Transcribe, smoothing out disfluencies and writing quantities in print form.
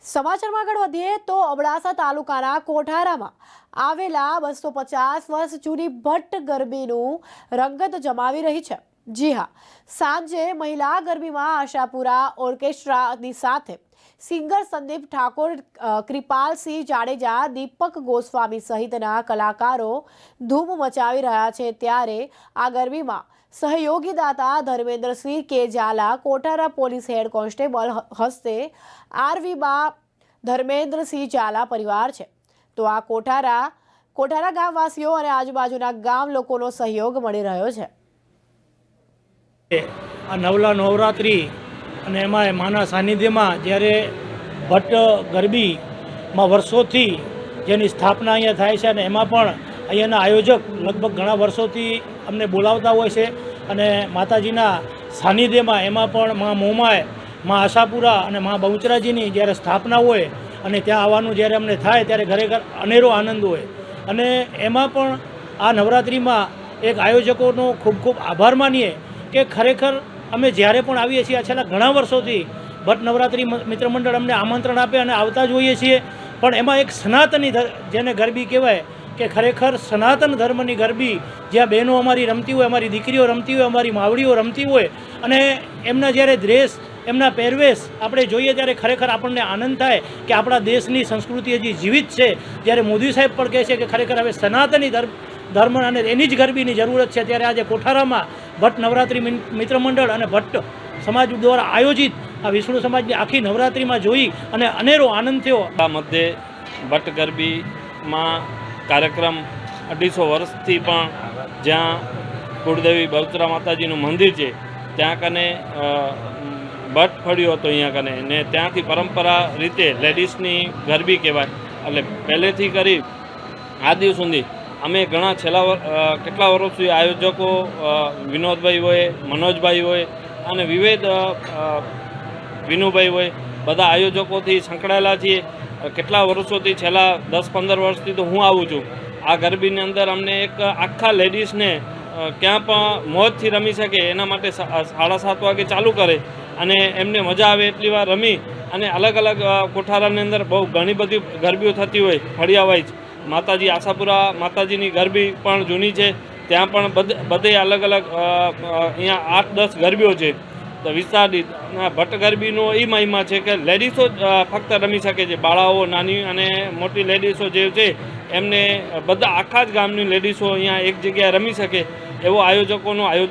સમાચારમાં આગળ વધીએ તો અબડાસા તાલુકાના કોઠારામાં આવેલા 250 વર્ષ જૂની ભટ્ટ ગરબીનું રંગત જમાવી રહી છે। જી હા, સાંજે મહિલા ગરબીમાં આશાપુરા ઓર્કેસ્ટ્રાની સાથે સિંગર સંદીપ ઠાકોર, કૃપાલસિંહ જાડેજા, દીપક ગોસ્વામી સહિતના કલાકારો ધૂમ મચાવી રહ્યા છે। ત્યારે આ ગરબીમાં સહયોગી દાતા Dharmendrasinh K Zala, Kothara police head constable હસ્તે આરવીબા ધર્મેન્દ્રસિંહ ઝાલા પરિવાર છે। તો આ કોઠારા ગામવાસીઓ અને આજુબાજુના ગામ લોકોનો સહયોગ મળી રહ્યો છે। આ નવલા નવરાત્રિ અને એમાં માના સાનિધ્યમાં જ્યારે ભટ્ટ ગરબીમાં વર્ષોથી જેની સ્થાપના અહીંયા થાય છે અને એમાં પણ અહીંયાના આયોજક લગભગ ઘણા વર્ષોથી અમને બોલાવતા હોય છે અને માતાજીના સાનિધ્યમાં એમાં પણ મા મોમાય, મા આશાપુરા અને મા બહુચરાજીની જ્યારે સ્થાપના હોય અને ત્યાં આવવાનું જ્યારે અમને થાય ત્યારે ખરેખર અનેરો આનંદ હોય। અને એમાં પણ આ નવરાત્રિમાં એક આયોજકોનો ખૂબ ખૂબ આભાર માનીએ કે ખરેખર અમે જ્યારે પણ આવીએ છીએ છેલ્લા ઘણા વર્ષોથી ભટ્ટ નવરાત્રિ મિત્ર મંડળ અમને આમંત્રણ આપે અને આવતા જ હોઈએ છીએ, પણ એમાં એક સનાતની જેને ગરબી કહેવાય કે ખરેખર સનાતન ધર્મની ગરબી જ્યાં બહેનો અમારી રમતી હોય, અમારી દીકરીઓ રમતી હોય, અમારી માવડીઓ રમતી હોય અને એમના જ્યારે ડ્રેસ, એમના પહેરવેશ આપણે જોઈએ ત્યારે ખરેખર આપણને આનંદ થાય કે આપણા દેશની સંસ્કૃતિ હજી જીવિત છે। જ્યારે મોદી સાહેબ પણ કહે છે કે ખરેખર હવે સનાતની ધર્મ અને એની જ ગરબીની જરૂરત છે, ત્યારે આજે કોઠારામાં ભટ્ટ નવરાત્રિ મિત્ર મંડળ અને ભટ્ટ સમાજ દ્વારા આયોજિત આ વિષ્ણુ સમાજની આખી નવરાત્રિમાં જોઈ અને અનેરો આનંદ થયો। આ મધ્યે ભટ્ટ ગરબીમાં કાર્યક્રમ 250 વર્ષથી પણ જ્યાં કુળદેવી બહુચરા માતાજીનું મંદિર છે ત્યાં કને ભટ્ટ ફળ્યો હતો અહીંયા કને ને ત્યાંથી પરંપરા રીતે લેડીઝની ગરબી કહેવાય। એટલે પહેલેથી કરી આ દિવસ સુધી અમે ઘણા છેલ્લા કેટલા વર્ષથી આયોજકો વિનોદભાઈ હોય, મનોજભાઈ હોય અને વિવિધ વિનુભાઈ હોય, બધા આયોજકોથી સંકળાયેલા છીએ। કેટલા વર્ષોથી છેલ્લા 10-15 વર્ષથી તો હું આવું છું। આ ગરબીની અંદર અમને એક આખા લેડીઝને ક્યાં પણ મોજથી રમી શકે એના માટે 7:30 વાગે ચાલુ કરે અને એમને મજા આવે એટલી વાર રમી અને અલગ અલગ કોઠારાની અંદર બહુ ઘણી બધી ગરબીઓ થતી હોય ફળિયા વાઇઝ। માતાજી આશાપુરા માતાજીની ગરબી પણ જૂની છે, ત્યાં પણ બધે અલગ અલગ અહીંયા 8-10 ગરબીઓ છે। તો વિસ્તારિત ભટ્ટ ગરબીનો એ મહિમા છે કે લેડીઝો ફક્ત રમી શકે છે, બાળાઓ, નાની અને મોટી લેડીઝો જે છે એમને બધા આખા જ ગામની લેડીઝો અહીંયા એક જગ્યાએ રમી શકે એવો આયોજકોનું આયોજન